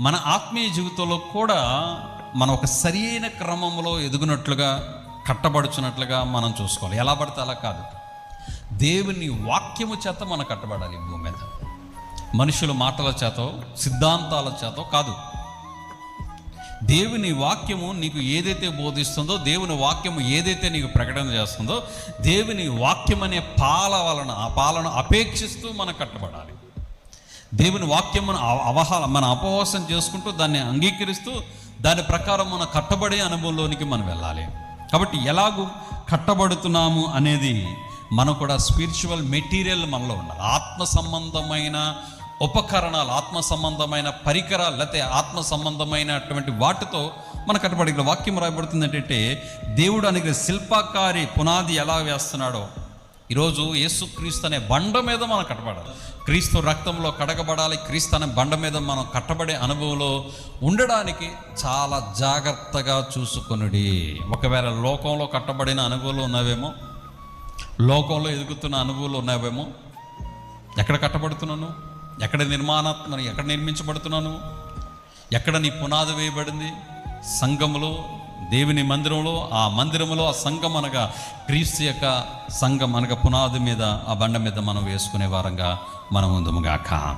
మన ఆత్మీయ జీవితంలో కూడా మనం ఒక సరైన క్రమంలో ఎదుగునట్లుగా కట్టబడుచున్నట్లుగా మనం చూసుకోవాలి. ఎలా పడితే అలా కాదు. దేవుని వాక్యము చేత మనం కట్టబడాలి. భూమి మీద మనుషుల మాటల చేతో సిద్ధాంతాల చేతో కాదు. దేవుని వాక్యము నీకు ఏదైతే బోధిస్తుందో, దేవుని వాక్యము ఏదైతే నీకు ప్రకటన చేస్తుందో, దేవుని వాక్యం అనే ఆ పాలన అపేక్షిస్తూ మనం కట్టబడాలి. దేవుని వాక్యం మన అపవాసం చేసుకుంటూ దాన్ని అంగీకరిస్తూ దాని ప్రకారం మన కట్టబడే అనుభవంలోనికి మనం వెళ్ళాలి. కాబట్టి ఎలాగూ కట్టబడుతున్నాము అనేది మనం కూడా స్పిరిచువల్ మెటీరియల్ మనలో ఉండాలి. ఆత్మ సంబంధమైన ఉపకరణాలు, ఆత్మ సంబంధమైన పరికరాలు, లేకపోతే ఆత్మ సంబంధమైనటువంటి వాటితో మన కట్టబడి. ఇక్కడ వాక్యం రాయబడుతుంది ఏంటంటే, దేవుడు అనేక శిల్పకారి పునాది ఎలా వేస్తున్నాడో ఈరోజు యేసుక్రీస్తు అనే బండ మీద మనం కట్టబడాలి. క్రీస్తు రక్తంలో కడగబడాలి. క్రీస్తు అనే బండ మీద మనం కట్టబడే అనుభవంలో ఉండడానికి చాలా జాగ్రత్తగా చూసుకొనుడి. ఒకవేళ లోకంలో కట్టబడిన అనుభవాలు ఉన్నావేమో, లోకంలో ఎదుగుతున్న అనుభవాలు ఉన్నావేమో, ఎక్కడ కట్టబడుతున్నాను, ఎక్కడ నిర్మించబడుతున్నాను, ఎక్కడ నీ పునాది వేయబడింది? సంఘములో, దేవుని మందిరంలో. ఆ మందిరములో ఆ సంఘం అనగా క్రీస్తు యొక్క సంఘం అనగా పునాది మీద, ఆ బండ మీద మనం వేసుకునే వారంగా మనం ఉందుముగాక.